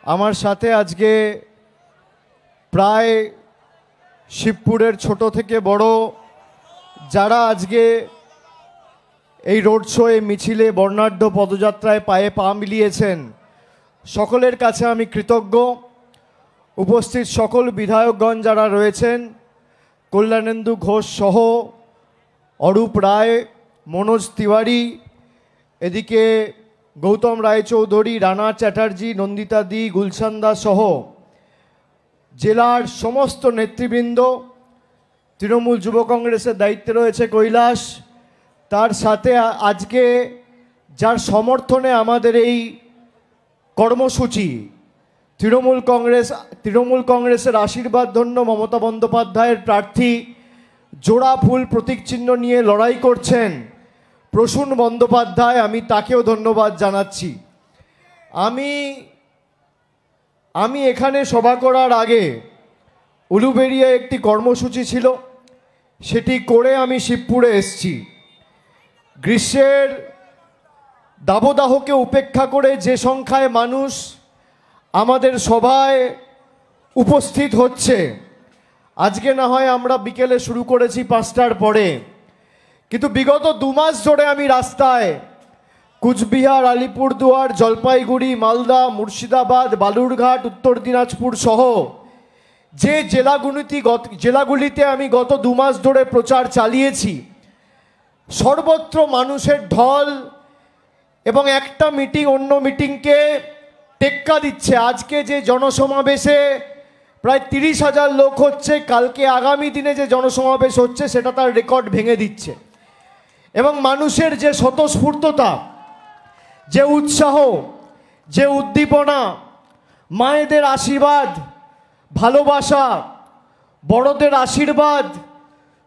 আমার সাথে আজকে প্রায় শিবপুরের ছোট থেকে বড় যারা আজকে এই রোড শোয়ে মিছিলে বর্ণাঢ্য পদযাত্রায় পায়ে পা মিলিয়েছেন, সকলের কাছে আমি কৃতজ্ঞ। উপস্থিত সকল বিধায়কগণ যারা রয়েছেন, কল্যাণেন্দু ঘোষ সহ অরূপ রায়, মনোজ তিওয়ারি, এদিকে গৌতম রায়চৌধুরী, রানা চ্যাটার্জি, নন্দিতা দি, গুলশান দাস সহ জেলার সমস্ত নেতৃবৃন্দ, তৃণমূল যুব কংগ্রেসের দায়িত্বে রয়েছে কৈলাস, তার সাথে আজকে যার সমর্থনে আমাদের এই কর্মসূচি, তৃণমূল কংগ্রেসের আশীর্বাদ ধন্য মমতা বন্দ্যোপাধ্যায়ের প্রার্থী জোড়া ফুল প্রতীক চিহ্ন নিয়ে লড়াই করছেন প্রসূন বন্দ্যোপাধ্যায়, আমি তাকেও ধন্যবাদ জানাচ্ছি। আমি এখানে সভা করার আগে উলুবেড়িয়ায় একটি কর্মসূচি ছিল, সেটি করে আমি শিবপুরে এসেছি। গ্রীষ্মের দাবদাহকে উপেক্ষা করে যে সংখ্যায় মানুষ আমাদের সভায় উপস্থিত হচ্ছে, আজকে না হয় আমরা বিকেলে শুরু করেছি 5টার পরে, কিন্তু বিগত 2 মাস ধরে আমি রাস্তায় কুচবিহার, আলিপুরদুয়ার, জলপাইগুড়ি, মালদা, মুর্শিদাবাদ, বালুরঘাট, উত্তর দিনাজপুর সহ যে জেলাগুলিতে আমি গত 2 মাস ধরে প্রচার চালিয়েছি, সর্বত্র মানুষের ঢল এবং একটা মিটিং অন্য মিটিংকে টেক্কা দিচ্ছে। আজকে যে জনসমাবেশে প্রায় 30,000 লোক হচ্ছে, কালকে আগামী দিনে যে জনসমাবেশ হচ্ছে সেটা তার রেকর্ড ভেঙে দিচ্ছে। এবং মানুষের যে স্বতঃস্ফূর্ততা, যে উৎসাহ, যে উদ্দীপনা, মায়েদের আশীর্বাদ, ভালোবাসা, বড়দের আশীর্বাদ,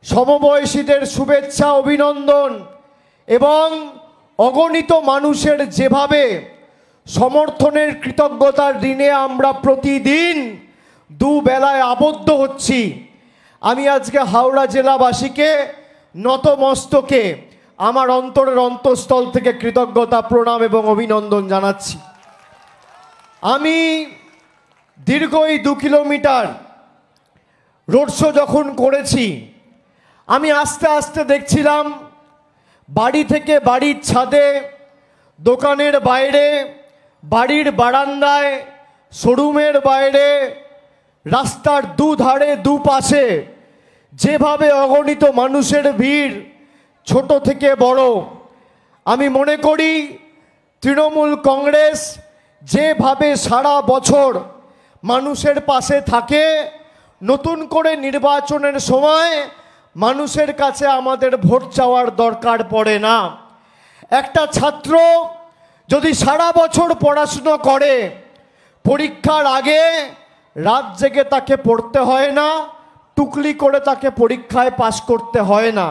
সমবয়সীদের শুভেচ্ছা অভিনন্দন এবং অগণিত মানুষের যেভাবে সমর্থনের কৃতজ্ঞতার ঋণে আমরা প্রতিদিন দুবেলায় আবদ্ধ হচ্ছি, আমি আজকে হাওড়া জেলাবাসীকে নতমস্তকে আমার অন্তরের অন্তঃস্থল থেকে কৃতজ্ঞতা, প্রণাম এবং অভিনন্দন জানাচ্ছি। আমি দীর্ঘ এই 2 কিলোমিটার রোড শো যখন করেছি, আমি আস্তে আস্তে দেখছিলাম বাড়ি থেকে বাড়ির ছাদে, দোকানের বাইরে, বাড়ির বারান্দায়, শোরুমের বাইরে, রাস্তার দুধারে দুপাশে যেভাবে অগণিত মানুষের ভিড়, ছোট থেকে বড়। আমি মনে করি তৃণমূল কংগ্রেস যেভাবে সারা বছর মানুষের পাশে থাকে, নতুন করে নির্বাচনের সময় মানুষের কাছে আমাদের ভোট চাওয়ার দরকার পড়ে না। একটা ছাত্র যদি সারা বছর পড়াশুনো করে, পরীক্ষার আগে রাত জেগে তাকে পড়তে হয় না, টুকলি করে তাকে পরীক্ষায় পাশ করতে হয় না।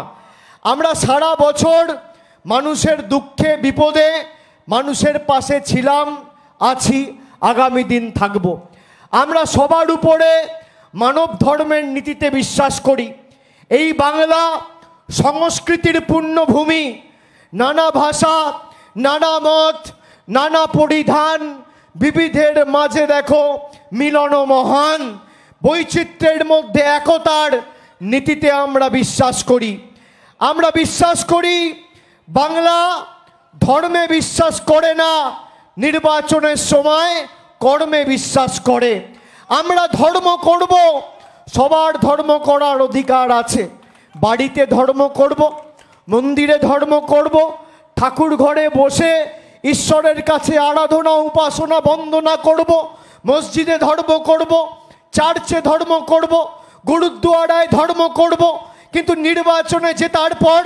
আমরা সারা বছর মানুষের দুঃখে বিপদে মানুষের পাশে ছিলাম, আছি, আগামী দিন থাকব। আমরা সবার উপরে মানব ধর্মের নীতিতে বিশ্বাস করি। এই বাংলা সংস্কৃতির পুণ্যভূমি, নানা ভাষা, নানা মত, নানা পরিধান, বিবিধের মাঝে দেখো মিলন মহান, বৈচিত্র্যের মধ্যে একতার নীতিতে আমরা বিশ্বাস করি। আমরা বিশ্বাস করি বাংলা ধর্মে বিশ্বাস করে না, নির্বাচনের সময় কর্মে বিশ্বাস করে। আমরা ধর্ম করব, সবার ধর্ম করার অধিকার আছে। বাড়িতে ধর্ম করব, মন্দিরে ধর্ম করব, ঠাকুর ঘরে বসে ঈশ্বরের কাছে আরাধনা, উপাসনা, বন্দনা করব, মসজিদে ধর্ম করব, চার্চে ধর্ম করব, গুরুদ্বারায় ধর্ম করব, কিন্তু নির্বাচনে জেতার পর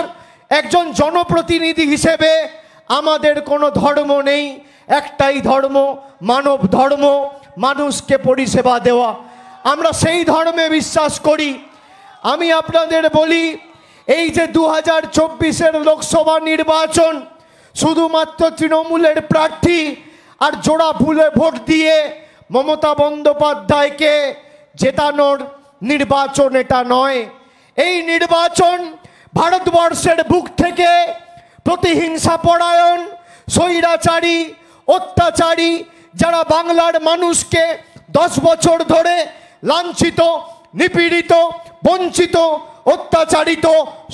একজন জনপ্রতিনিধি হিসেবে আমাদের কোনো ধর্ম নেই। একটাই ধর্ম, মানব ধর্ম, মানুষকে পরিষেবা দেওয়া। আমরা সেই ধর্মে বিশ্বাস করি। আমি আপনাদের বলি, এই যে 2024-এর লোকসভা নির্বাচন, শুধুমাত্র তৃণমূলের প্রার্থী আর জোড়া ফুলে ভোট দিয়ে মমতা বন্দ্যোপাধ্যায়কে জেতানোর নির্বাচন এটা নয়। এই নির্বাচন ভারতবর্ষের বুক থেকে প্রতিহিংসা পরায়ণ, স্বৈরাচারী, অত্যাচারী যারা বাংলার মানুষকে 10 বছর ধরে লাঞ্ছিত, নিপীড়িত, বঞ্চিত, অত্যাচারিত,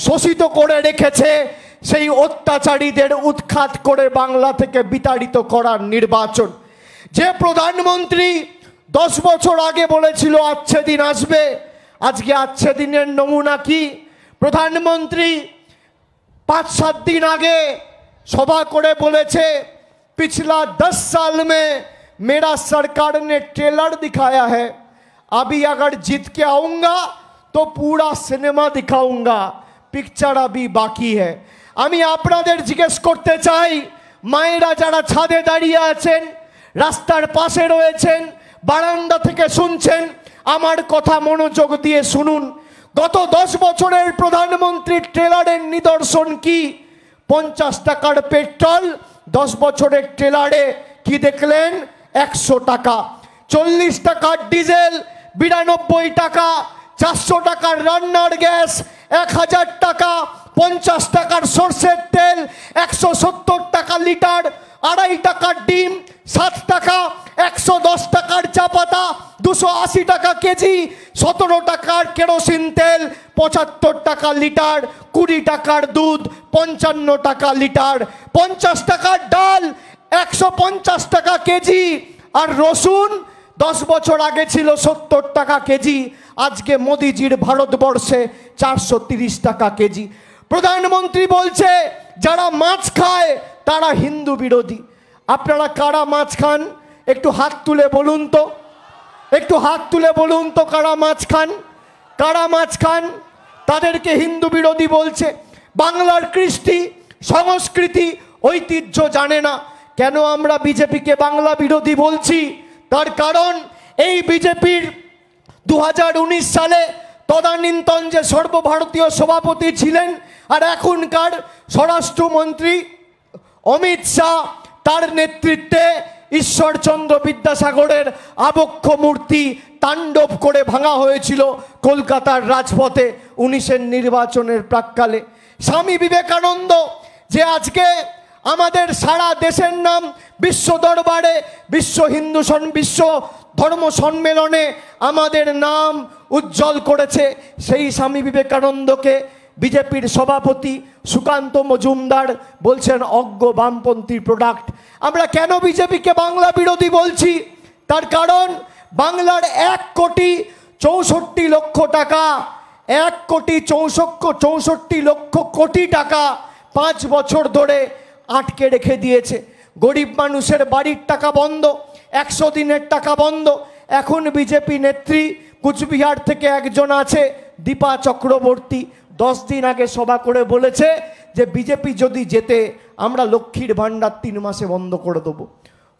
শোষিত করে রেখেছে, সেই অত্যাচারীদের উৎখাত করে বাংলা থেকে বিতাড়িত করার নির্বাচন। যে প্রধানমন্ত্রী 10 বছর আগে বলেছিল আচ্ছে দিন আসবে, আজকে আচ্ছে দিনের নমুনা কি? প্রধানমন্ত্রী 5-7 दिन आगे सभा करे बोलेছে पिछला 10 साल में मेरा सरकार ने ट्रेलर दिखाया है, अभी अगर जीत के आऊंगा तो पूरा सिनेमा दिखाऊंगा, पिक्चर अभी बाकी है। আমি আপনাদের জিজ্ঞেস করতে চাই, মায়েরা যারা ছাদে দাঁড়িয়ে আছেন, রাস্তার পাশে রয়েছেন, বারান্দা থেকে শুনছেন, আমার কথা মনোযোগ দিয়ে শুনুন। গত 10 বছরের প্রধানমন্ত্রীর ট্রেলারের নিদর্শন কি? 50 টাকার পেট্রোল, 10 বছরের ট্রেলারে কি দেখলেন? 100 টাকা। 40 টাকার ডিজেল, 92 টাকা। 400 টাকার রান্নার গ্যাস, 1000 টাকা। 50 টাকার সরষের তেল, 170 টাকা লিটার। 2.5 টাকার ডিম, 7 টাকা। 110 টাকার চা পাতা, 280 টাকা কেজি। 17 টাকার কেরোসিন তেল, 75 টাকা লিটার। 20 টাকার দুধ, 55 টাকা লিটার। 50 টাকার ডাল, 150 টাকা কেজি। আর রসুন 10 বছর আগে ছিল 70 টাকা কেজি, আজকে মোদিজির ভারতবর্ষে 430 টাকা কেজি। প্রধানমন্ত্রী বলছে যারা মাছ খায় তারা হিন্দু বিরোধী। আপনারা কারা মাছ খান? একটু হাত তুলে বলুন তো, একটু হাত তুলে বলুন তো কারা মাছ খান? কারা মাছ খান? তাদেরকে হিন্দু বিরোধী বলছে। বাংলার কৃষ্টি, সংস্কৃতি, ঐতিহ্য জানে না। কেন আমরা বিজেপিকে বাংলা বিরোধী বলছি? তার কারণ এই বিজেপির 2019 সালে তদানীন্তন যে সর্বভারতীয় সভাপতি ছিলেন আর এখনকার স্বরাষ্ট্রমন্ত্রী অমিত শাহ, তার নেতৃত্বে ঈশ্বরচন্দ্র বিদ্যাসাগরের আবক্ষ মূর্তি তাণ্ডব করে ভাঙা হয়েছিল কলকাতার রাজপথে 19-এর নির্বাচনের প্রাক্কালে। স্বামী বিবেকানন্দ যে আজকে আমাদের সারা দেশের নাম বিশ্ব দরবারে, বিশ্ব ধর্ম সম্মেলনে আমাদের নাম উজ্জ্বল করেছে, সেই স্বামী বিবেকানন্দকে বিজেপির সভাপতি সুকান্ত মজুমদার বলছেন অজ্ঞ বামপন্থী প্রোডাক্ট। আমরা কেন বিজেপিকে বাংলা বিরোধী বলছি? তার কারণ বাংলার 1,64,00,000 টাকা, 1,64,00,000 কোটি টাকা 5 বছর ধরে আটকে রেখে দিয়েছে। গরিব মানুষের বাড়ির টাকা বন্ধ, 100 দিনের টাকা বন্ধ। এখন বিজেপি নেত্রী কুচবিহার থেকে একজন আছে, দীপা চক্রবর্তী, 10 দিন আগে সভা করে বলেছে যে বিজেপি যদি জেতে আমরা লক্ষ্মীর ভাণ্ডার 3 মাসে বন্ধ করে দেবো।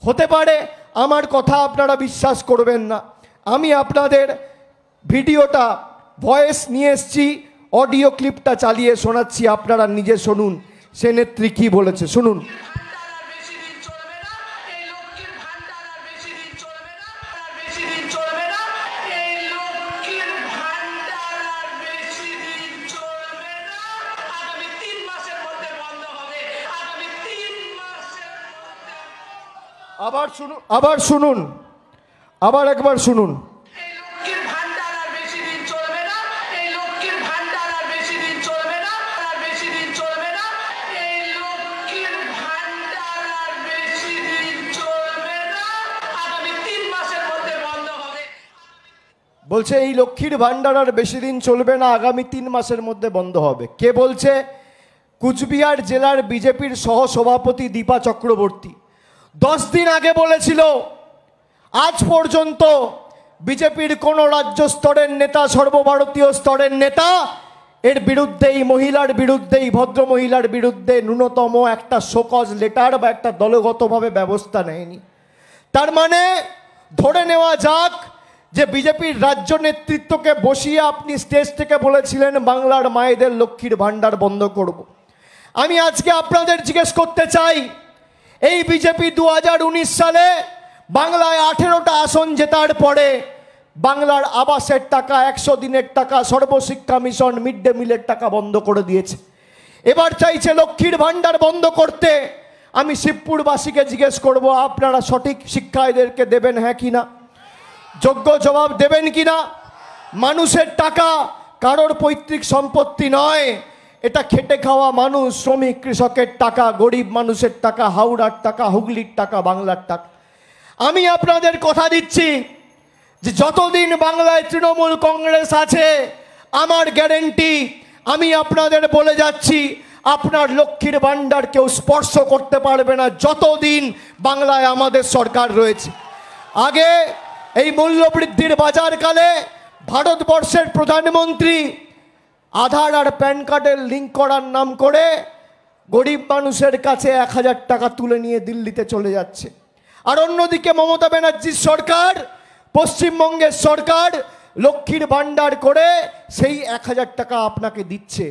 হতে পারে, আমার কথা আপনারা বিশ্বাস করবেন না। আমি আপনাদের ভিডিওটা ভয়েস নিয়ে এসেছি, অডিও ক্লিপটা চালিয়ে শোনাচ্ছি, আপনারা নিজে শুনুন সে নেত্রী কি বলেছে, শুনুন। আবার শুনুন, আবার শুনুন, আবার একবার শুনুন। বলছে এই লক্ষ্মীর ভান্ডার আর বেশি দিন চলবে না, আগামী 3 মাসের মধ্যে বন্ধ হবে। কে বলছে? কুচবিহার জেলার বিজেপির সহ সভাপতি দীপা চক্রবর্তী 10 দিন আগে বলেছিল। আজ পর্যন্ত বিজেপির কোন রাজ্য স্তরের নেতা, সর্বভারতীয় স্তরের নেতা এর বিরুদ্ধে, এই মহিলার বিরুদ্ধে, এই ভদ্র মহিলার বিরুদ্ধে ন্যূনতম একটা শোকজ লেটার বা একটা দলগতভাবে ব্যবস্থা নেয়নি। তার মানে ধরে নেওয়া যাক যে বিজেপির রাজ্য নেতৃত্বকে বসিয়ে আপনি স্টেজ থেকে বলেছিলেন বাংলার মায়েদের লক্ষ্মীর ভাণ্ডার বন্ধ করব। আমি আজকে আপনাদের জিজ্ঞেস করতে চাই, এই বিজেপি 2019 সালে বাংলায় 18টা আসন জেতার পরে বাংলার আবাসের টাকা, 100 দিনের টাকা, সর্বশিক্ষা মিশন, মিড ডে মিলের টাকা বন্ধ করে দিয়েছে। এবার চাইছে লক্ষ্মীর ভাণ্ডার বন্ধ করতে। আমি শিবপুরবাসীকে জিজ্ঞেস করব, আপনারা সঠিক শিক্ষা এদেরকে দেবেন হ্যাঁ কি না? যোগ্য জবাব দেবেন কি না? মানুষের টাকা কারোর পৈতৃক সম্পত্তি নয়, এটা খেটে খাওয়া মানুষ, শ্রমিক কৃষকের টাকা, গরিব মানুষের টাকা, হাওড়ার টাকা, হুগলির টাকা, বাংলার টাকা। আমি আপনাদের কথা দিচ্ছি যে যতদিন বাংলায় তৃণমূল কংগ্রেস আছে, আমার গ্যারেন্টি, আমি আপনাদের বলে যাচ্ছি, আপনার লক্ষ্মীর ভাণ্ডার কেউ স্পর্শ করতে পারবে না যতদিন বাংলায় আমাদের সরকার রয়েছে। আগে এই মূল্যবৃদ্ধির বাজারকালে ভারতবর্ষের প্রধানমন্ত্রী আধার আর প্যান কার্ডের লিঙ্ক করার নাম করে গরিব মানুষের কাছে 1000 টাকা তুলে নিয়ে দিল্লিতে চলে যাচ্ছে। আর অন্যদিকে মমতা ব্যানার্জির সরকার, পশ্চিমবঙ্গের সরকার লক্ষ্মীর ভাণ্ডার করে সেই 1000 টাকা আপনাকে দিচ্ছে।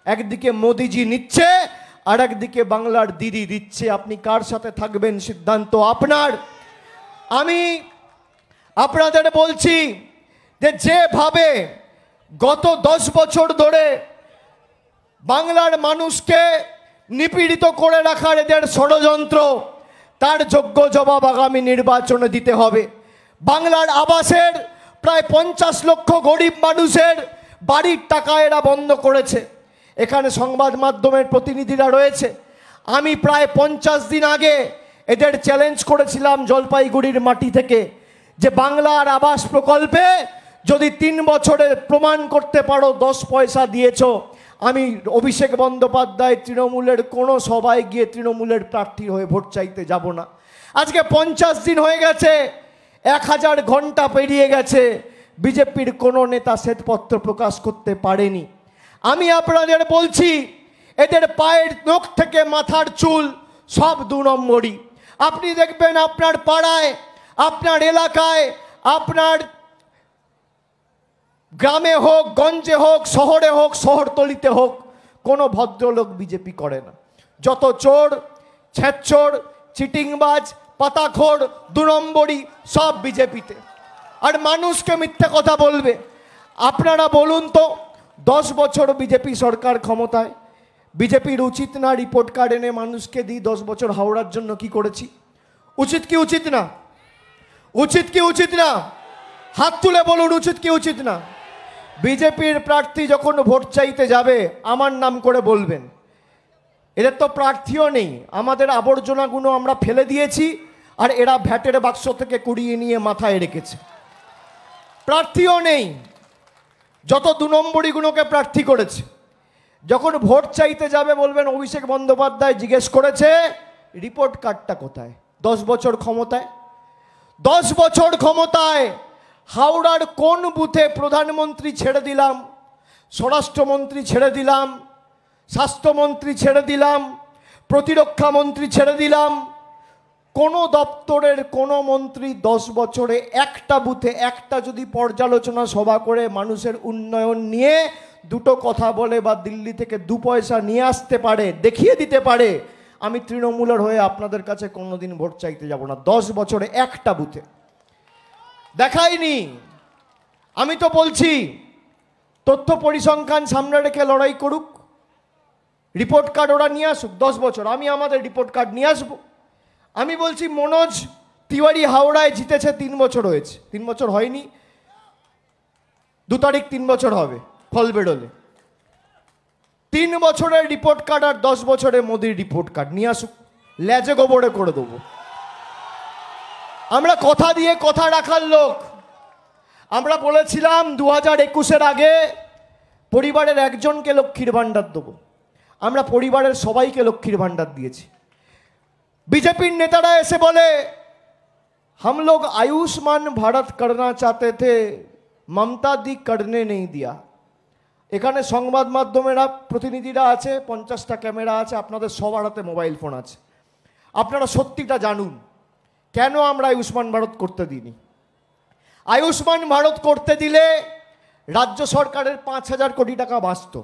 একদিকে মোদিজি নিচ্ছে, আর একদিকে বাংলার দিদি দিচ্ছে। আপনি কার সাথে থাকবেন সিদ্ধান্ত আপনার। আমি আপনাদের বলছি যে যেভাবে গত 10 বছর ধরে বাংলার মানুষকে নিপীড়িত করে রাখার এদের ষড়যন্ত্র, তার যোগ্য জবাব আগামী নির্বাচনে দিতে হবে। বাংলার আবাসের প্রায় 50 লক্ষ গরিব মানুষের বাড়ির টাকা এরা বন্ধ করেছে। এখানে সংবাদ মাধ্যমের প্রতিনিধিরা রয়েছে। আমি প্রায় 50 দিন আগে এদের চ্যালেঞ্জ করেছিলাম জলপাইগুড়ির মাটি থেকে, যে বাংলার আবাস প্রকল্পে যদি 3 বছরে প্রমাণ করতে পারো 10 পয়সা দিয়েছো, আমি অভিষেক বন্দ্যোপাধ্যায় তৃণমূলের কোনো সভায় গিয়ে তৃণমূলের প্রার্থী হয়ে ভোট চাইতে যাব না। আজকে 50 দিন হয়ে গেছে, 1000 ঘন্টা পেরিয়ে গেছে, বিজেপির কোনো নেতা শ্বেতপত্র প্রকাশ করতে পারেনি। আমি আপনাদের বলছি, এদের পায়ের নখ থেকে মাথার চুল সব 2 নম্বরই। আপনি দেখবেন আপনার পাড়ায়, আপনার এলাকায়, আপনার গ্রামে হোক, গঞ্জে হোক, শহরে হোক, শহরতলিতে হোক, কোনো ভদ্রলোক বিজেপি করে না। যত চোর, ছেঁচোর, চিটিংবাজ, পাতাখোর, 2 নম্বরই সব বিজেপিতে। আর মানুষকে মিথ্যে কথা বলবে। আপনারা বলুন তো, 10 বছর বিজেপি সরকার ক্ষমতায়, বিজেপির উচিত না রিপোর্ট কার্ড এনে মানুষকে দিই 10 বছর হাওড়ার জন্য কি করেছি? উচিত কি উচিত না? উচিত কি উচিত না? হাত তুলে বলুন, উচিত কি উচিত না? বিজেপির প্রার্থী যখন ভোট চাইতে যাবে আমার নাম করে বলবেন। এদের তো প্রার্থীও নেই, আমাদের আবর্জনাগুলো আমরা ফেলে দিয়েছি, আর এরা ভ্যাটের বাক্স থেকে কুড়িয়ে নিয়ে মাথায় রেখেছে। প্রার্থীও নেই, যত 2 নম্বরীগুলোকে প্রার্থী করেছে। যখন ভোট চাইতে যাবে বলবেন অভিষেক বন্দ্যোপাধ্যায় জিজ্ঞেস করেছে রিপোর্ট কার্ডটা কোথায়? 10 বছর ক্ষমতায়, 10 বছর ক্ষমতায় হাওড়ার কোন বুথে প্রধানমন্ত্রী ছেড়ে দিলাম, স্বরাষ্ট্রমন্ত্রী ছেড়ে দিলাম, স্বাস্থ্যমন্ত্রী ছেড়ে দিলাম, প্রতিরক্ষা মন্ত্রী ছেড়ে দিলাম, কোনো দপ্তরের কোনো মন্ত্রী 10 বছরে একটা বুথে একটা যদি পর্যালোচনা সভা করে মানুষের উন্নয়ন নিয়ে 2টো কথা বলে বা দিল্লি থেকে 2 পয়সা নিয়ে আসতে পারে, দেখিয়ে দিতে পারে, আমি তৃণমূলের হয়ে আপনাদের কাছে কোনোদিন ভোট চাইতে যাব না। 10 বছরে একটা বুথে দেখায়নি। আমি তো বলছি তথ্য পরিসংখ্যান সামনে রেখে লড়াই করুক, রিপোর্ট কার্ড ওরা নিয়ে আসুক 10 বছর, আমি আমাদের রিপোর্ট কার্ড নিয়ে আসবো। আমি বলছি মনোজ তিওয়ারি হাওড়ায় জিতেছে, 3 বছর হয়েছে, 3 বছর হয়নি, 2 তারিখ 3 বছর হবে ফল বেরোলে। 3 বছরের রিপোর্ট কার্ড আর 10 বছরের মোদির রিপোর্ট কার্ড নিয়ে আসুক, লেজে গোবরে করে দেবো। আমরা কথা দিয়ে কথা রাখার লোক। আমরা বলেছিলাম 2021-এর আগে পরিবারের একজনকে লক্ষ্মীর ভাণ্ডার দেবো। আমরা পরিবারের সবাইকে লক্ষ্মীর ভাণ্ডার দিয়েছি। बीजेपी नेतारा ऐसे बोले हम लोग आयुष्मान भारत करना चाहते थे, ममता दी करने नहीं दिया। এখানে সংবাদ মাধ্যমেরা প্রতিনিধিরা আছে, 50টা ক্যামেরা আছে, আপনাদের সবার হাতে মোবাইল ফোন আছে। আপনারা সত্যিটা জানুন কেন আমরা আয়ুষ্মান ভারত করতে দিইনি। আয়ুষ্মান ভারত করতে দিলে রাজ্য সরকারের 5000 কোটি টাকা বাঁচত,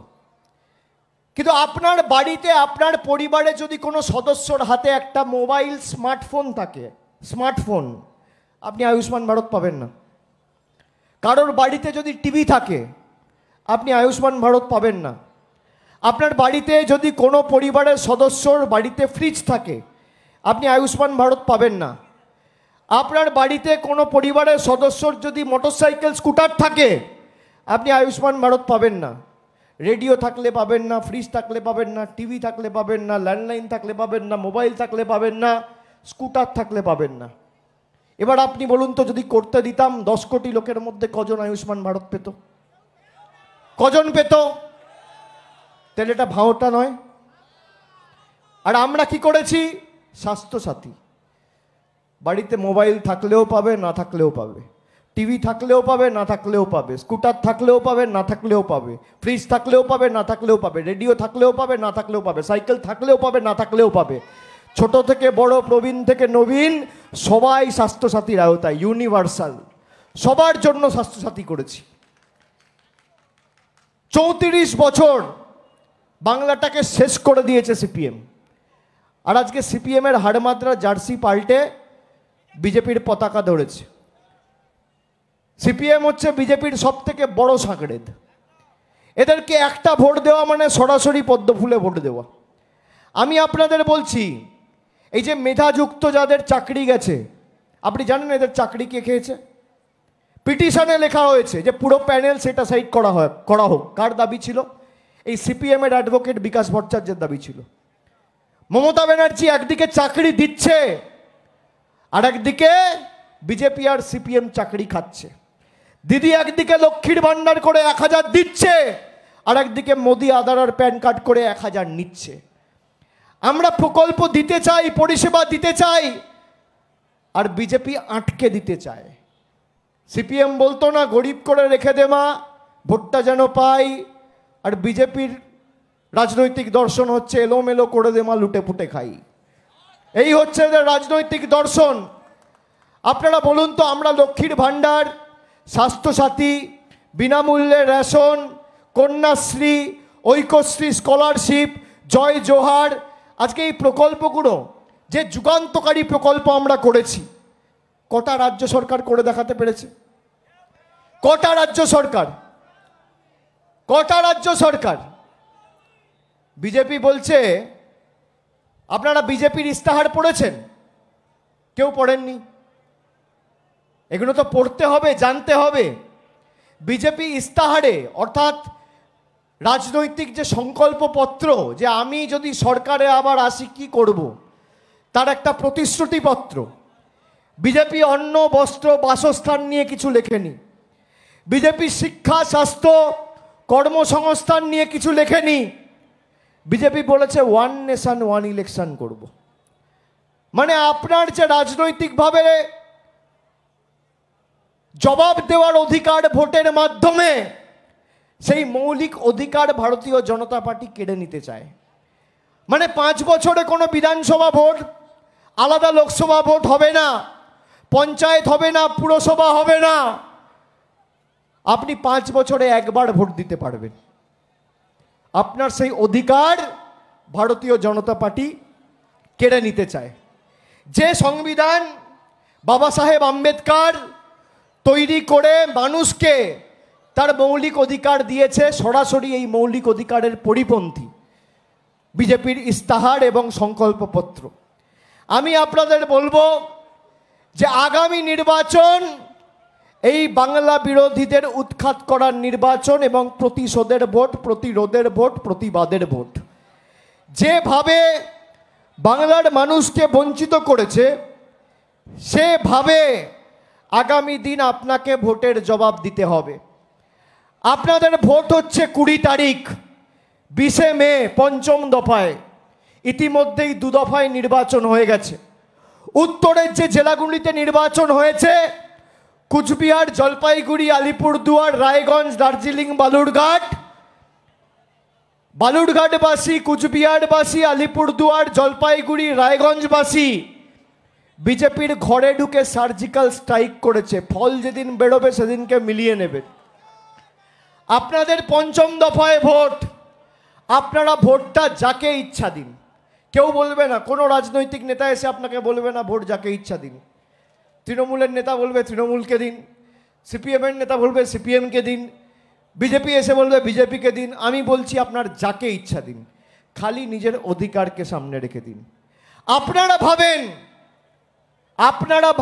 কিন্তু আপনার বাড়িতে আপনার পরিবারে যদি কোনো সদস্যর হাতে একটা মোবাইল স্মার্টফোন থাকে, স্মার্টফোন, আপনি আয়ুষ্মান ভারত পাবেন না। কারোর বাড়িতে যদি টিভি থাকে আপনি আয়ুষ্মান ভারত পাবেন না। আপনার বাড়িতে যদি কোনো পরিবারের সদস্যর বাড়িতে ফ্রিজ থাকে আপনি আয়ুষ্মান ভারত পাবেন না। আপনার বাড়িতে কোনো পরিবারের সদস্যর যদি মোটরসাইকেল স্কুটার থাকে, আপনি আয়ুষ্মান ভারত পাবেন না। রেডিও থাকলে পাবেন না, ফ্রিজ থাকলে পাবেন না, টিভি থাকলে পাবেন না, ল্যান্ডলাইন থাকলে পাবেন না, মোবাইল থাকলে পাবেন না, স্কুটার থাকলে পাবেন না। এবার আপনি বলুন তো, যদি করতে দিতাম 10 কোটি লোকের মধ্যে কজন আয়ুষ্মান ভারত পেত? কজন পেত? তাহলে এটা ভাওটা নয়? আর আমরা কি করেছি? স্বাস্থ্যসাথী। বাড়িতে মোবাইল থাকলেও পাবে, না থাকলেও পাবে, টিভি থাকলেও পাবে, না থাকলেও পাবে, স্কুটার থাকলেও পাবে, না থাকলেও পাবে, ফ্রিজ থাকলেও পাবে, না থাকলেও পাবে, রেডিও থাকলেও পাবে, না থাকলেও পাবে, সাইকেল থাকলেও পাবে, না থাকলেও পাবে। ছোট থেকে বড়, প্রবীণ থেকে নবীন, সবাই স্বাস্থ্যসাথীর আওতায়, ইউনিভার্সাল। সবার জন্য স্বাস্থ্যসাথী করেছি। 34 বছর বাংলাটাকে শেষ করে দিয়েছে সিপিএম। আর আজকে সিপিএমের হাড়মাত্রা জার্সি পাল্টে বিজেপির পতাকা ধরেছে। সিপিএম হচ্ছে বিজেপির সব থেকে বড় সাঁকড়েদ। এদেরকে একটা ভোট দেওয়া মানে সরাসরি পদ্ম ফুলে ভোট দেওয়া। আমি আপনাদের বলছি, এই যে মেধাযুক্ত যাদের চাকরি গেছে, আপনি জানেন এদের চাকরি কে খেয়েছে? পিটিশনে লেখা হয়েছে যে পুরো প্যানেল সেটা সাইড করা হোক। কার দাবি ছিল? এই সিপিএমের অ্যাডভোকেট বিকাশ ভট্টাচার্যের দাবি ছিল। মমতা ব্যানার্জি একদিকে চাকরি দিচ্ছে, আর একদিকে বিজেপি আর সিপিএম চাকরি খাচ্ছে। দিদি একদিকে লক্ষ্মীর ভান্ডার করে 1000 দিচ্ছে, আর একদিকে মোদি আধার আর প্যান কার্ড করে 1000 নিচ্ছে। আমরা প্রকল্প দিতে চাই, পরিষেবা দিতে চাই, আর বিজেপি আটকে দিতে চায়। সিপিএম বলতো না, গরিব করে রেখে দে মা, ভোটটা যেন পাই। আর বিজেপির রাজনৈতিক দর্শন হচ্ছে এলোমেলো করে দে মা, লুটে পুটে খাই। এই হচ্ছে এদের রাজনৈতিক দর্শন। আপনারা বলুন তো, আমরা লক্ষ্মীর ভান্ডার, স্বাস্থ্যসাথী, বিনামূল্যে রেশন, কন্যাশ্রী, ঐক্যশ্রী স্কলারশিপ, জয় জোহার, আজকে এই প্রকল্পগুলো যে যুগান্তকারী প্রকল্প আমরা করেছি, কটা রাজ্য সরকার করে দেখাতে পেরেছে? কটা রাজ্য সরকার? কটা রাজ্য সরকার? বিজেপি বলছে, আপনারা বিজেপির ইস্তাহার পড়েছেন? কেউ পড়েননি। এগুলো তো পড়তে হবে, জানতে হবে। বিজেপি ইস্তাহারে, অর্থাৎ রাজনৈতিক যে সংকল্পপত্র, যে আমি যদি সরকারে আবার আসি কি করব, তার একটা প্রতিশ্রুতিপত্র। বিজেপি অন্ন, বস্ত্র, বাসস্থান নিয়ে কিছু লেখেনি। বিজেপি শিক্ষা, স্বাস্থ্য, কর্মসংস্থান নিয়ে কিছু লেখেনি। বিজেপি বলেছে 1 নেশন 1 ইলেকশন করব। মানে আপনার যে রাজনৈতিকভাবে জবাব দেওয়ার অধিকার ভোটের মাধ্যমে, সেই মৌলিক অধিকার ভারতীয় জনতা পার্টি কেড়ে নিতে চায়। মানে 5 বছরে কোনো বিধানসভা ভোট, আলাদা লোকসভা ভোট হবে না, পঞ্চায়েত হবে না, পুরসভা হবে না। আপনি 5 বছরে একবার ভোট দিতে পারবেন। আপনার সেই অধিকার ভারতীয় জনতা পার্টি কেড়ে নিতে চায়। যে সংবিধান বাবা সাহেব আম্বেদকর তৈরি করে মানুষকে তার মৌলিক অধিকার দিয়েছে, সরাসরি এই মৌলিক অধিকারের পরিপন্থী বিজেপির ইস্তাহার এবং সংকল্পপত্র। আমি আপনাদের বলবো যে আগামী নির্বাচন এই বাংলা বিরোধীদের উৎখাত করার নির্বাচন এবং প্রতিশোধের ভোট, প্রতিরোধের ভোট, প্রতিবাদের ভোট। যেভাবে বাংলার মানুষকে বঞ্চিত করেছে, সেভাবে আগামী দিন আপনাকে ভোটের জবাব দিতে হবে। আপনাদের ভোট হচ্ছে 20 তারিখ, 20শে মে, 5ম দফায়। ইতিমধ্যেই 2 দফায় নির্বাচন হয়ে গেছে। উত্তরের যে জেলাগুলিতে নির্বাচন হয়েছে, কুচবিহার, জলপাইগুড়ি, আলিপুরদুয়ার, রায়গঞ্জ, দার্জিলিং, বালুরঘাটবাসী, কুচবিহারবাসী, আলিপুরদুয়ার, জলপাইগুড়ি, রায়গঞ্জবাসী বিজেপির ঘরে ঢুকে সার্জিক্যাল স্ট্রাইক করেছে। ফল যেদিন বেরোবে সেদিনকে মিলিয়ে নেবে। আপনাদের 5ম দফায় ভোট। আপনারা ভোটটা যাকে ইচ্ছা দিন। কেউ বলবে না, কোনো রাজনৈতিক নেতা এসে আপনাকে বলবে না ভোট যাকে ইচ্ছা দিন। তৃণমূলের নেতা বলবে তৃণমূলকে দিন, সিপিএমের নেতা বলবে সিপিএমকে দিন, বিজেপি এসে বলবে বিজেপিকে দিন। আমি বলছি আপনার যাকে ইচ্ছা দিন, খালি নিজের অধিকারকে সামনে রেখে দিন। আপনারা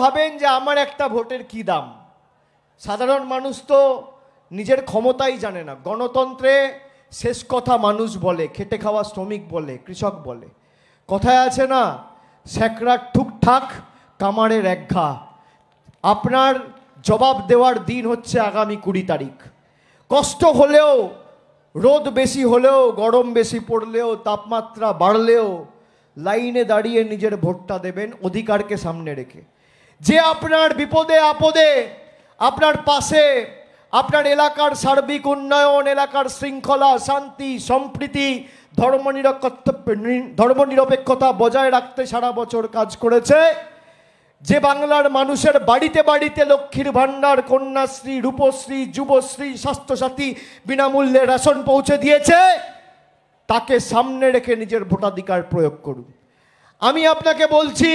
ভাবেন যে আমার একটা ভোটের কি দাম। সাধারণ মানুষ তো নিজের ক্ষমতাই জানে না। গণতন্ত্রে শেষ কথা মানুষ বলে, খেটে খাওয়া শ্রমিক বলে, কৃষক বলে। কথায় আছে না, স্যাকরার ঠুকঠাক কামারের একঘা। আপনার জবাব দেওয়ার দিন হচ্ছে আগামী 20 তারিখ। কষ্ট হলেও, রোদ বেশি হলেও, গরম বেশি পড়লেও, তাপমাত্রা বাড়লেও লাইনে দাঁড়িয়ে নিজের ভোটটা দেবেন অধিকারকে সামনে রেখে। যে আপনার বিপদে আপদে আপনার পাশে, আপনার এলাকার সার্বিক উন্নয়ন, এলাকার শৃঙ্খলা, শান্তি, সম্প্রীতি, ধর্মনিরপেক্ষতা বজায় রাখতে সারা বছর কাজ করেছে, যে বাংলার মানুষের বাড়িতে বাড়িতে লক্ষ্মীর ভাণ্ডার, কন্যাশ্রী, রূপশ্রী, যুবশ্রী, স্বাস্থ্যসাথী, বিনামূল্যে রেশন পৌঁছে দিয়েছে, তাকে সামনে রেখে নিজের ভোটাধিকার প্রয়োগ করুন। আমি আপনাকে বলছি,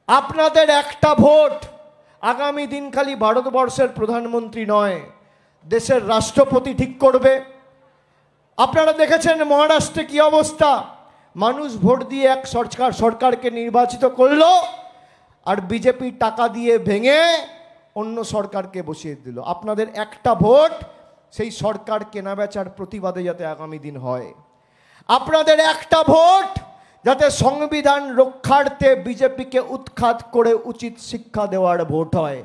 আপনাদের একটা ভোট আগামী দিন খালি ভারতবর্ষের প্রধানমন্ত্রী নয়, দেশের রাষ্ট্রপতি ঠিক করবে। আপনারা দেখেছেন মহারাষ্ট্রে কি অবস্থা। মানুষ ভোট দিয়ে এক সরকারকে নির্বাচিত করলো, আর বিজেপি টাকা দিয়ে ভেঙে অন্য সরকারকে বসিয়ে দিল। আপনাদের একটা ভোট সেই সরকার কেনাবেচার প্রতিবাদে যাতে আগামী দিন হয়। আপনাদের একটা ভোট যাতে সংবিধান রক্ষার্থে বিজেপিকে উৎখাত করে উচিত শিক্ষা দেওয়ার ভোট হয়।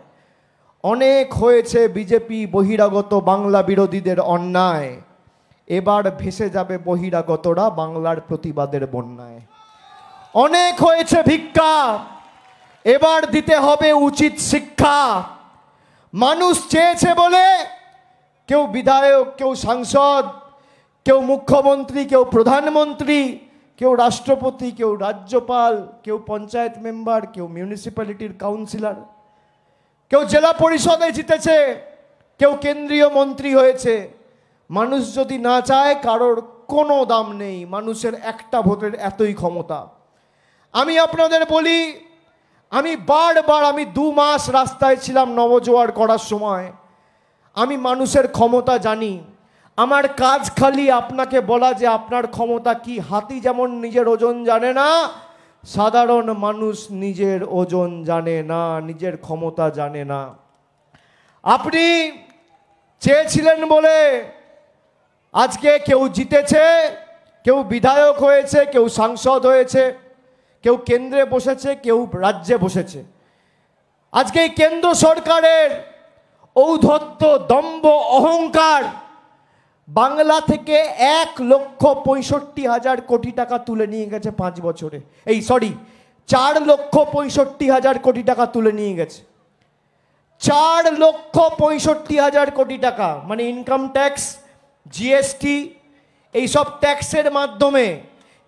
অনেক হয়েছে বিজেপি বহিরাগত বাংলা বিরোধীদের অন্যায়, এবার ভেসে যাবে বহিরাগতরা বাংলার প্রতিবাদের বন্যায়। অনেক হয়েছে ভিক্ষা, এবার দিতে হবে উচিত শিক্ষা। মানুষ চেয়েছে বলে কেউ বিধায়ক, কেউ সাংসদ, কেউ মুখ্যমন্ত্রী, কেউ প্রধানমন্ত্রী, কেউ রাষ্ট্রপতি, কেউ রাজ্যপাল, কেউ পঞ্চায়েত মেম্বার, কেউ মিউনিসিপ্যালিটির কাউন্সিলর, কেউ জেলা পরিষদে জিতেছে, কেউ কেন্দ্রীয় মন্ত্রী হয়েছে। মানুষ যদি না চায়, কারোর কোনো দাম নেই। মানুষের একটা ভোটের এতই ক্ষমতা। আমি আপনাদের বলি, আমি বারবার, আমি 2 মাস রাস্তায় ছিলাম নবজোয়ার করার সময়। আমি মানুষের ক্ষমতা জানি। আমার কাজ খালি আপনাকে বলা যে আপনার ক্ষমতা কি। হাতি যেমন নিজের ওজন জানে না, সাধারণ মানুষ নিজের ওজন জানে না, নিজের ক্ষমতা জানে না। আপনি চেয়েছিলেন বলে আজকে কেউ জিতেছে, কেউ বিধায়ক হয়েছে, কেউ সাংসদ হয়েছে, কেউ কেন্দ্রে বসেছে, কেউ রাজ্যে বসেছে। আজকে এই কেন্দ্র সরকারের ঔদ্ধত্য, দম্ভ, অহংকার বাংলা থেকে 1,65,000 কোটি টাকা তুলে নিয়ে গেছে 5 বছরে। 4,65,000 কোটি টাকা তুলে নিয়ে গেছে। 4,65,000 কোটি টাকা, মানে ইনকাম ট্যাক্স, জিএসটি, এইসব ট্যাক্সের মাধ্যমে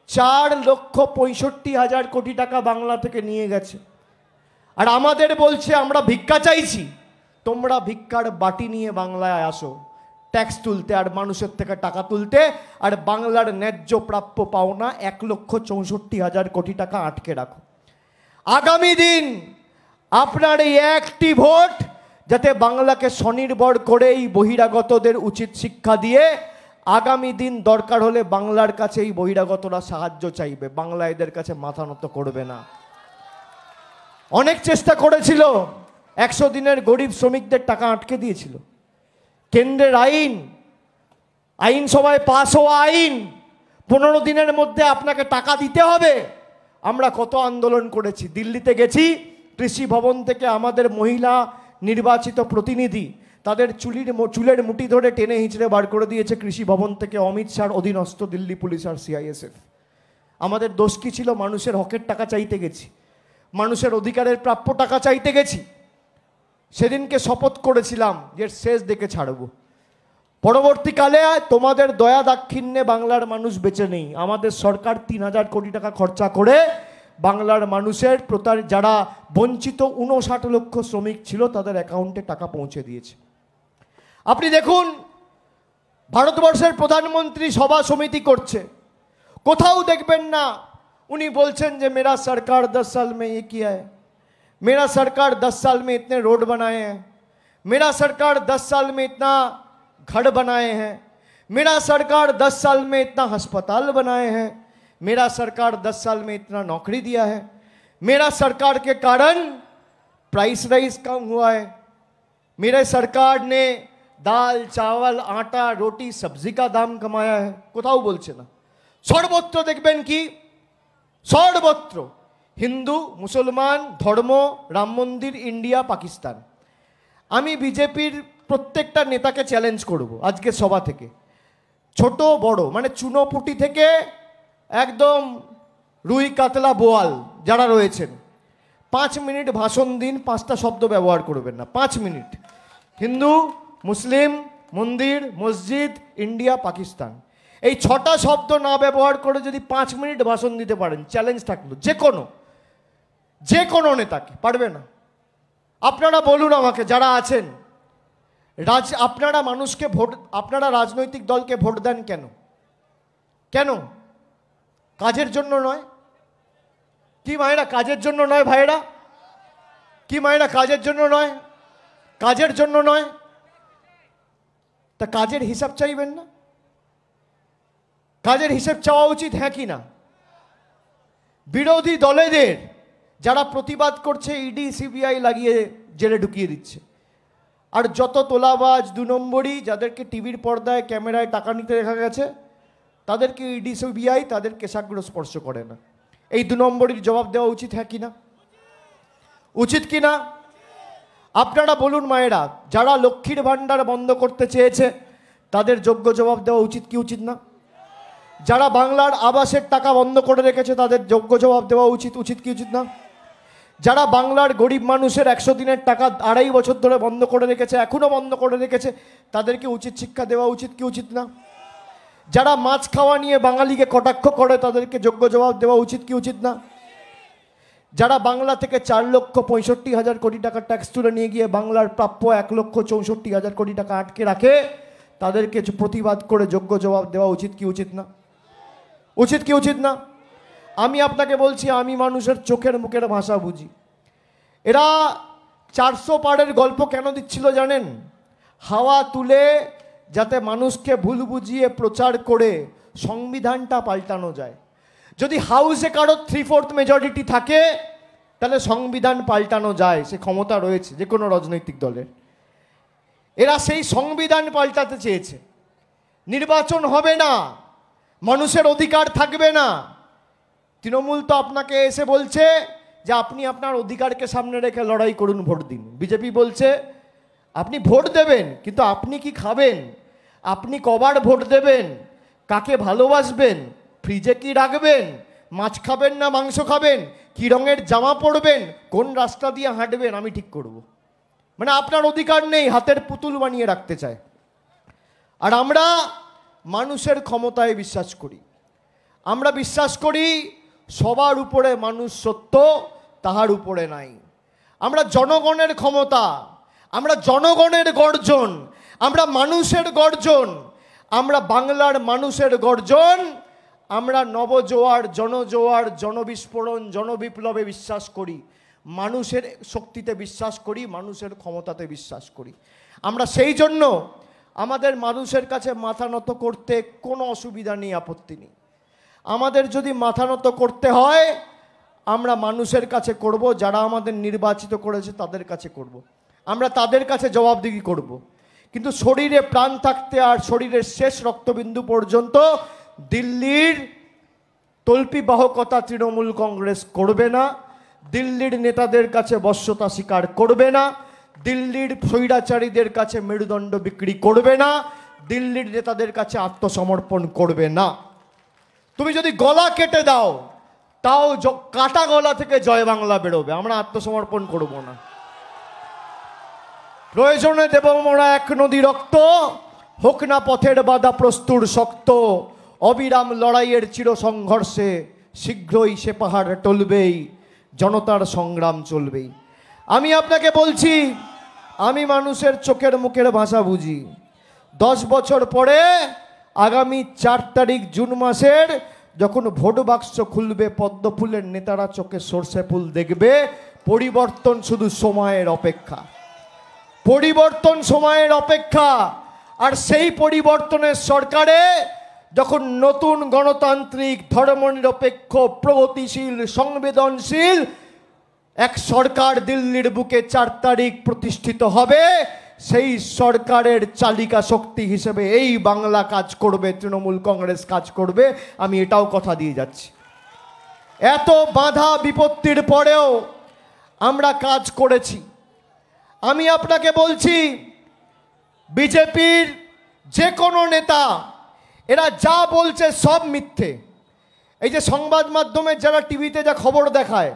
4,65,000 কোটি টাকা বাংলা থেকে নিয়ে গেছে। আর আমাদের বলছে আমরা ভিক্ষা চাইছি। তোমরা ভিক্ষার বাটি নিয়ে বাংলায় আসো ট্যাক্স তুলতে, আর মানুষের থেকে টাকা তুলতে, আর বাংলার ন্যায্য প্রাপ্য পাওনা 1,64,000 কোটি টাকা আটকে রাখো। আগামী দিন আপনার এই একটি ভোট যাতে বাংলাকে স্বনির্ভর করে এই বহিরাগতদের উচিত শিক্ষা দিয়ে, আগামী দিন দরকার হলে বাংলার কাছে এই বহিরাগতরা সাহায্য চাইবে, বাংলা এদের কাছে মাথা নত করবে না। অনেক চেষ্টা করেছিল, 100 দিনের গরিব শ্রমিকদের টাকা আটকে দিয়েছিল। কেন্দ্রের আইনসভায় পাস হওয়া আইন, 15 দিনের মধ্যে আপনাকে টাকা দিতে হবে। আমরা কত আন্দোলন করেছি, দিল্লিতে গেছি, কৃষি ভবন থেকে আমাদের মহিলা নির্বাচিত প্রতিনিধি তাদের চুলের মুঠি ধরে টেনে হিঁচড়ে বার করে দিয়েছে কৃষি ভবন থেকে অমিত শাহর অধীনস্থ দিল্লি পুলিশ আর সিআইএসএফ। আমাদের দোষ কি ছিল? মানুষের হকের টাকা চাইতে গেছি, মানুষের অধিকারের প্রাপ্য টাকা চাইতে গেছি। সেদিনকে শপথ করেছিলাম যে শেষ দেখে ছাড়ব। পরবর্তীকালে তোমাদের দয়া দাক্ষিণ্যে বাংলার মানুষ বেঁচে নেই। আমাদের সরকার 3,000 কোটি টাকা খরচা করে বাংলার মানুষের যারা বঞ্চিত 59 লক্ষ শ্রমিক ছিল তাদের অ্যাকাউন্টে টাকা পৌঁছে দিয়েছে। আপনি দেখুন, ভারতবর্ষের প্রধানমন্ত্রী সভা সমিতি করছে, কোথাও দেখবেন না উনি বলছেন যে মেরা সরকার 10 साल में ये किया है, मेरा सरकार 10 साल में इतने रोड बनाए हैं, मेरा सरकार 10 साल में इतना घर बनाए हैं, मेरा सरकार 10 साल में इतना अस्पताल बनाए हैं, मेरा सरकार 10 साल में इतना नौकरी दिया है, मेरा सरकार के कारण प्राइस राइज कम हुआ है, मेरे सरकार ने दाल चावल आटा रोटी सब्जी का दाम कमाया है। कोথাও বলছে না। সর্বত্র দেখবেন কি, সর্বত্র হিন্দু মুসলমান ধর্ম, রাম মন্দির, ইন্ডিয়া পাকিস্তান। আমি বিজেপির প্রত্যেকটা নেতাকে চ্যালেঞ্জ করব আজকে সভা থেকে, ছোট বড় মানে চুনোপুটি থেকে একদম রুই কাতলা বোয়াল যারা রয়েছেন, 5 মিনিট ভাষণ দিন, 5টা শব্দ ব্যবহার করবেন না, 5 মিনিট। হিন্দু মুসলিম মন্দির মসজিদ ইন্ডিয়া পাকিস্তান, এই 6টা শব্দ না ব্যবহার করে যদি 5 মিনিট ভাষণ দিতে পারেন, চ্যালেঞ্জ থাকলো যে কোনো নেতাকে, পারবে না? আপনারা বলুন আমাকে যারা আছেন, আপনারা মানুষকে ভোট, আপনারা রাজনৈতিক দলকে ভোট দেন কেন? কেন? কাজের জন্য নয় কি মায়েরা? কাজের জন্য নয় ভাইরা? কি মায়েরা? কাজের জন্য নয়? কাজের জন্য নয়? তা কাজের হিসাব চাইবেন না? কাজের হিসাব চাওয়া উচিত, হ্যাঁ কি না? বিরোধী দলেদের যারা প্রতিবাদ করছে ইডি সিবিআই লাগিয়ে জেলে ঢুকিয়ে দিচ্ছে, আর যত তোলাবাজ 2 নম্বরই যাদেরকে টিভির পর্দায় ক্যামেরায় টাকা নিতে দেখা গেছে, তাদেরকে ইডি সিবিআই তাদের কেশাগ্র স্পর্শ করে না। এই 2 নম্বরীর জবাব দেওয়া উচিত, হ্যাঁ কি না? উচিত কি না? আপনারা বলুন মায়েরা, যারা লক্ষ্মীর ভাণ্ডার বন্ধ করতে চেয়েছে তাদের যোগ্য জবাব দেওয়া উচিত কি উচিত না? যারা বাংলার আবাসের টাকা বন্ধ করে রেখেছে তাদের যোগ্য জবাব দেওয়া উচিত কি উচিত না? যারা বাংলার গরিব মানুষের 100 দিনের টাকা 2.5 বছর ধরে বন্ধ করে রেখেছে, এখনো বন্ধ করে রেখেছে, তাদেরকে উচিত শিক্ষা দেওয়া উচিত কি উচিত না? যারা মাছ খাওয়া নিয়ে বাঙালিকে কটাক্ষ করে তাদেরকে যোগ্য জবাব দেওয়া উচিত কি উচিত না? যারা বাংলা থেকে 4,65,000 কোটি টাকা ট্যাক্স তুলে নিয়ে গিয়ে বাংলার প্রাপ্য 1,64,000 কোটি টাকা আটকে রাখে, তাদেরকে প্রতিবাদ করে যোগ্য জবাব দেওয়া উচিত কি উচিত না? উচিত কি উচিত না? আমি আপনাকে বলছি, আমি মানুষের চোখের মুখের ভাষা বুঝি। এরা 400 পারের গল্প কেন দিচ্ছিল জানেন? হাওয়া তুলে যাতে মানুষকে ভুল বুঝিয়ে প্রচার করে সংবিধানটা পাল্টানো যায়। যদি হাউসে কারো 3/4 মেজরিটি থাকে তাহলে সংবিধান পাল্টানো যায়, সে ক্ষমতা রয়েছে যে কোনো রাজনৈতিক দলের। এরা সেই সংবিধান পাল্টাতে চেয়েছে। নির্বাচন হবে না, মানুষের অধিকার থাকবে না। তৃণমূল তো আপনাকে এসে বলছে যে আপনি আপনার অধিকারকে সামনে রেখে লড়াই করুন, ভোট দিন। বিজেপি বলছে আপনি ভোট দেবেন, কিন্তু আপনি কি খাবেন, আপনি কবার ভোট দেবেন, কাকে ভালোবাসবেন, ফ্রিজে কি রাখবেন, মাছ খাবেন না মাংস খাবেন, কি রঙের জামা পরবেন, কোন রাস্তা দিয়ে হাঁটবেন আমি ঠিক করব। মানে আপনার অধিকার নেই, হাতের পুতুল বানিয়ে রাখতে চায়। আর আমরা মানুষের ক্ষমতায় বিশ্বাস করি। আমরা বিশ্বাস করি সবার উপরে মানুষ সত্য, তাহার উপরে নাই। আমরা জনগণের ক্ষমতা, আমরা জনগণের গর্জন, আমরা মানুষের গর্জন, আমরা বাংলার মানুষের গর্জন। আমরা নবজোয়ার, জনজোয়ার, জনবিস্ফোরণ, জনবিপ্লবে বিশ্বাস করি, মানুষের শক্তিতে বিশ্বাস করি, মানুষের ক্ষমতাতে বিশ্বাস করি। আমরা সেই জন্য আমাদের মানুষের কাছে মাথা নত করতে কোনো অসুবিধা নেই, আপত্তি নেই। আমাদের যদি মাথা নত করতে হয় আমরা মানুষের কাছে করব, যারা আমাদের নির্বাচিত করেছে তাদের কাছে করব, আমরা তাদের কাছে জবাবদিহি করব। কিন্তু শরীরে প্রাণ থাকতে আর শরীরের শেষ রক্তবিন্দু পর্যন্ত দিল্লির তল্পিবাহকতা তৃণমূল কংগ্রেস করবে না, দিল্লির নেতাদের কাছে বশ্যতা স্বীকার করবে না, দিল্লির স্বৈরাচারীদের কাছে মেরুদণ্ড বিক্রি করবে না, দিল্লির নেতাদের কাছে আত্মসমর্পণ করবে না। তুমি যদি গলা কেটে দাও তাও কাটা গলা থেকে জয় বাংলা বেরোবে, আমরা আত্মসমর্পণ করব না। প্রয়োজনে দেব মোরা 1 নদী রক্ত, হোক না পথের বাধা প্রস্তুর শক্ত, অবিরাম লড়াইয়ের চির সংঘর্ষে শীঘ্রই সে পাহাড় টলবেই, জনতার সংগ্রাম চলবেই। আমি আপনাকে বলছি, আমি মানুষের চোখের মুখের ভাষা বুঝি। 10 বছর পরে আগামী 4 তারিখ জুন মাসের যখন ভোট বাক্স খুলবে, পদ্ম ফুলের নেতারা চোখে সর্ষে ফুল দেখবে। পরিবর্তন শুধু সময়ের অপেক্ষা, পরিবর্তন সময়ের অপেক্ষা। আর সেই পরিবর্তনের সরকারে যখন নতুন গণতান্ত্রিক ধর্মনিরপেক্ষ প্রগতিশীল সংবেদনশীল এক সরকার দিল্লির বুকে 4 তারিখ প্রতিষ্ঠিত হবে, সেই সরকারের চালিকা শক্তি হিসেবে এই বাংলা কাজ করবে, তৃণমূল কংগ্রেস কাজ করবে, আমি এটাও কথা দিয়ে যাচ্ছি। এত বাধা বিপত্তির পরেও আমরা কাজ করেছি। আমি আপনাকে বলছি, বিজেপির যে কোনো নেতা এরা যা বলছে সব মিথ্যে। এই যে সংবাদ মাধ্যমে যারা টিভিতে যা খবর দেখায়,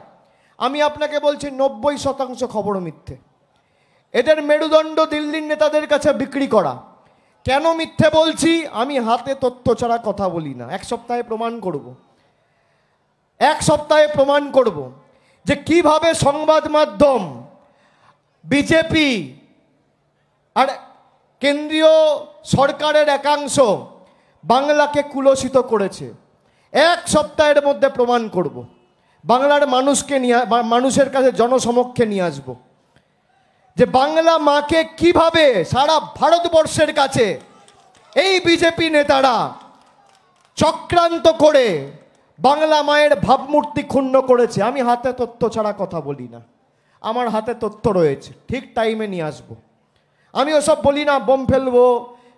আমি আপনাকে বলছি 90% খবর মিথ্যে। এদের মেরুদণ্ড দিল্লির নেতাদের কাছে বিক্রি করা। কেন মিথ্যে বলছি? আমি হাতে তথ্য ছাড়া কথা বলি না। এক সপ্তাহে প্রমাণ করব যে কিভাবে সংবাদ মাধ্যম, বিজেপি আর কেন্দ্রীয় সরকারের একাংশ বাংলাকে কুলসিত করেছে। এক সপ্তাহের মধ্যে প্রমাণ করব। বাংলার মানুষের কাছে জনসমক্ষে নিয়ে আসব যে বাংলা মাকে কিভাবে সারা ভারতবর্ষের কাছে এই বিজেপি নেতারা চক্রান্ত করে বাংলা মায়ের ভাবমূর্তি ক্ষুণ্ণ করেছে। আমি হাতে তথ্য ছাড়া কথা বলি না, আমার হাতে তথ্য রয়েছে, ঠিক টাইমে নিয়ে আসবো। আমি ওসব বলি না, বোম ফেলবো,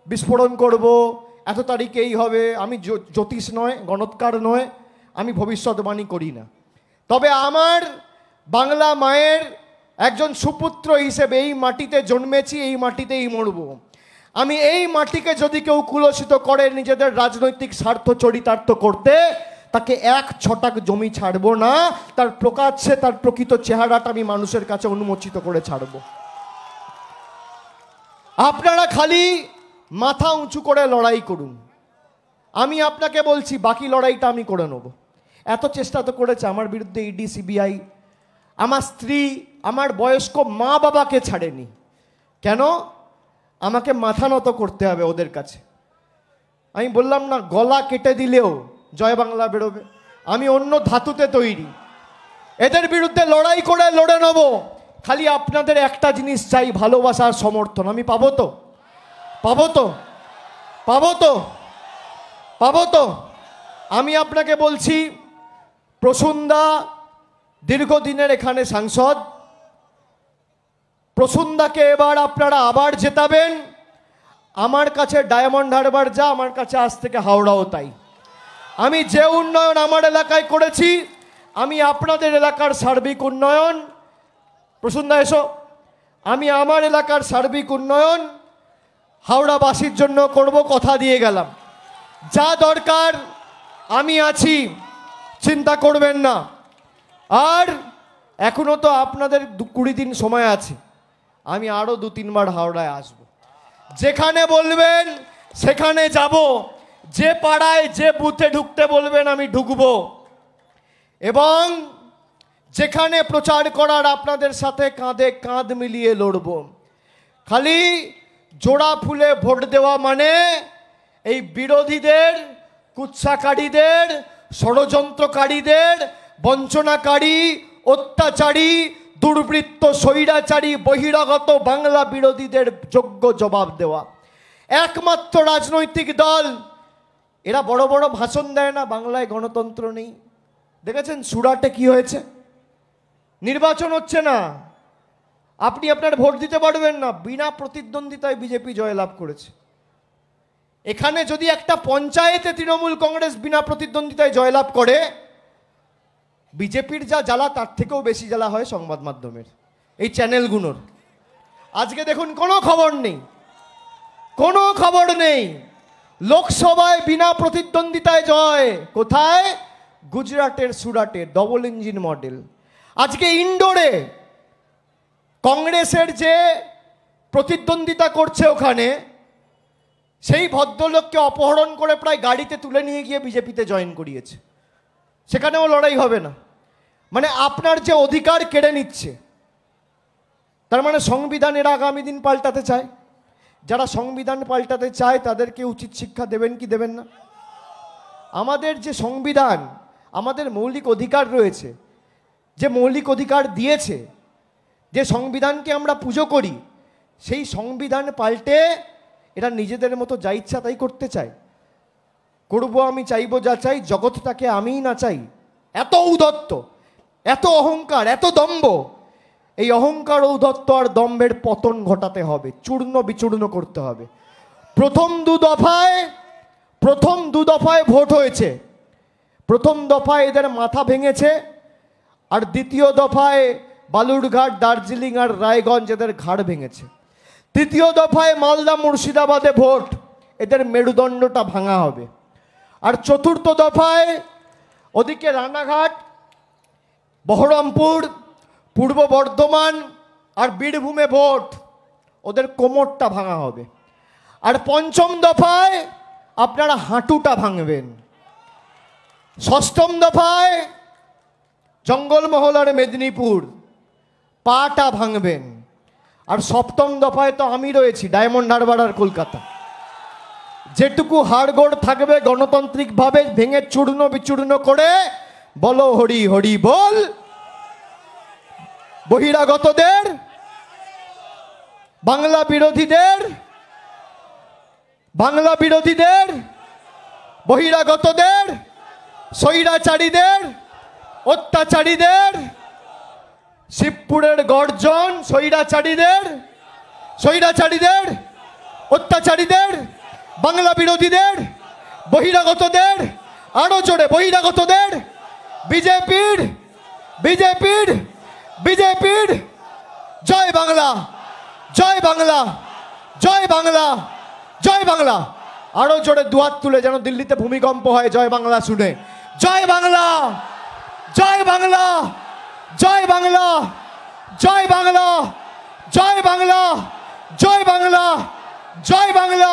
বিস্ফোরণ করব, এত তারিখে এই হবে। আমি জ্যোতিষ নয়, গণৎকার নয়, আমি ভবিষ্যৎবাণী করি না। তবে আমার বাংলা মায়ের একজন সুপুত্র হিসেবে এই মাটিতে জন্মেছি, এই মাটিতেই মরব। আমি এই মাটিকে যদি কেউ কুলসিত করে নিজেদের রাজনৈতিক স্বার্থ চরিতার্থ করতে, তাকে 1 ছটাক জমি ছাড়বো না, তার প্রকাশ্যে তার প্রকৃত চেহারাটা আমি মানুষের কাছে উন্মোচিত করে ছাড়ব। আপনারা খালি মাথা উঁচু করে লড়াই করুন। আমি আপনাকে বলছি, বাকি লড়াইটা আমি করে নেব। এত চেষ্টা তো করেছে আমার বিরুদ্ধে ইডি, সিবিআই। আমার স্ত্রী, আমার বয়স্ক মা বাবাকে ছাড়েনি। কেন? আমাকে মাথা নত করতে হবে ওদের কাছে। আমি বললাম না, গলা কেটে দিলেও জয় বাংলা বেরোবে। আমি অন্য ধাতুতে তৈরি। এদের বিরুদ্ধে লড়াই করে লড়ে নেব। খালি আপনাদের একটা জিনিস চাই, ভালোবাসার সমর্থন। আমি পাবো তো? পাবো তো? পাবো তো? পাবো তো? আমি আপনাকে বলছি, প্রসূনদা দীর্ঘদিনের এখানে সাংসদ। প্রসূনদাকে এবার আপনারা আবার জেতাবেন। আমার কাছে ডায়মন্ড হারবার যা, আমার কাছে আজ থেকে হাওড়াও তাই। আমি যে উন্নয়ন আমার এলাকায় করেছি, আমি আপনাদের এলাকার সার্বিক উন্নয়ন, প্রসূনদা এসো, আমি আমার এলাকার সার্বিক উন্নয়ন হাওড়াবাসীর জন্য করব, কথা দিয়ে গেলাম। যা দরকার আমি আছি, চিন্তা করবেন না। আর এখনো তো আপনাদের 20 দিন সময় আছে। আমি আরও 2-3 বার হাওড়ায় আসব। যেখানে বলবেন সেখানে যাব। যে পাড়ায় যে বুথে ঢুকতে বলবেন আমি ঢুকব। এবং যেখানে প্রচার করার আপনাদের সাথে কাঁধে কাঁধ মিলিয়ে লড়ব। খালি জোড়া ফুলে ভোট দেওয়া মানে এই বিরোধীদের, কুৎসাকারীদের, ষড়যন্ত্রকারীদের, বঞ্চনাকারী, অত্যাচারী, দুর্বৃত্ত, স্বৈরাচারী, বহিরাগত বাংলা বিরোধীদের যোগ্য জবাব দেওয়া। একমাত্র রাজনৈতিক দল এরা বড় বড় ভাষণ দেয় না, বাংলায় গণতন্ত্র নেই। দেখেছেন সুরাটে কি হয়েছে? নির্বাচন হচ্ছে না, আপনি আপনার ভোট দিতে পারবেন না, বিনা প্রতিদ্বন্দ্বিতায় বিজেপি জয়লাভ করেছে। এখানে যদি একটা পঞ্চায়েতে তৃণমূল কংগ্রেস বিনা প্রতিদ্বন্দ্বিতায় জয়লাভ করে, বিজেপির যা জ্বালা তার থেকেও বেশি জ্বালা হয় সংবাদ মাধ্যমের, এই চ্যানেলগুলোর। আজকে দেখুন কোনো খবর নেই, কোনো খবর নেই। লোকসভায় বিনা প্রতিদ্বন্দ্বিতায় জয় কোথায়? গুজরাটের সুরাটে, ডবল ইঞ্জিন মডেল। আজকে ইন্ডোরে কংগ্রেসের যে প্রতিদ্বন্দ্বিতা করছে ওখানে, সেই ভদ্রলোককে অপহরণ করে প্রায় গাড়িতে তুলে নিয়ে গিয়ে বিজেপিতে জয়েন করিয়েছে। সেখানেও লড়াই হবে না। মানে আপনার যে অধিকার কেড়ে নিচ্ছে, তার মানে সংবিধানের আগামী দিন পাল্টাতে চায়। যারা সংবিধান পাল্টাতে চায় তাদেরকে উচিত শিক্ষা দেবেন কি দেবেন না? আমাদের যে সংবিধান, আমাদের মৌলিক অধিকার রয়েছে, যে মৌলিক অধিকার দিয়েছে, যে সংবিধানকে আমরা পুজো করি, সেই সংবিধান পাল্টে এরা নিজেদের মতো যা ইচ্ছা তাই করতে চায়। করব আমি, চাইব যা চাই, জগৎটাকে আমিই না চাই। এত ঔদ্ধত্য, এত অহংকার, এত দম্ভ। এই অহংকার, ঔদ্ধত্য আর দম্ভের পতন ঘটাতে হবে, চূর্ণ বিচূর্ণ করতে হবে। প্রথম দু দফায় ভোট হয়েছে। প্রথম দফায় এদের মাথা ভেঙেছে, আর দ্বিতীয় দফায় বালুরঘাট, দার্জিলিং আর রায়গঞ্জ এদের ঘাড় ভেঙেছে। তৃতীয় দফায় মালদা, মুর্শিদাবাদে ভোট, এদের মেরুদণ্ডটা ভাঙা হবে। আর চতুর্থ দফায় ওদিকে রানাঘাট, বহরমপুর, পূর্ব বর্ধমান আর বীরভূমে ভোট, ওদের কোমরটা ভাঙা হবে। আর পঞ্চম দফায় আপনারা হাঁটুটা ভাঙবেন। ষষ্ঠম দফায় জঙ্গলমহল আর মেদিনীপুর, পাটা ভাঙবেন। আর সপ্তম দফায় তো আমি রয়েছি, ডায়মন্ড হারবার আর কলকাতা। যেটুকু হাড়গোড় থাকবে গণতান্ত্রিকভাবে ভেঙে চূর্ণ বিচূর্ণ করে বলো হরি হরি বল। বহিরাগতদের, বাংলা বিরোধীদের, বহিরাগতদের, স্বৈরাচারীদের, অত্যাচারীদের, শিবপুরের গর্জন, স্বৈরাচারীদের, অত্যাচারীদের, বাংলা বিরোধীদের, বহিরাগতদের, আরো জোরে বহিরাগতদের, বিজেপির জয় বাংলা, জয় বাংলা, জয় বাংলা, জয় বাংলা। আরো জোরে দুহাত তুলে, যেন দিল্লিতে ভূমিকম্প হয় জয় বাংলা শুনে। জয় বাংলা, জয় বাংলা, জয় বাংলা, জয় বাংলা, জয় বাংলা, জয় বাংলা, জয় বাংলা,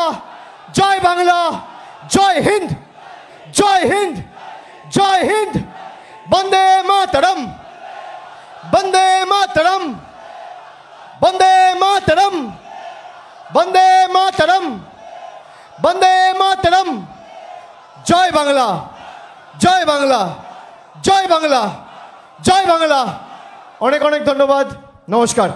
জয় বাংলা, জয় হিন্দ, জয় হিন্দ, জয় হিন্দ। বন্দে মাতরম, বন্দে মাতরম, বন্দে মাতরম, বন্দে মাতরম, বন্দে মাতরম। জয় বাংলা, জয় বাংলা, জয় বাংলা, জয় বাংলা। অনেক অনেক ধন্যবাদ, নমস্কার।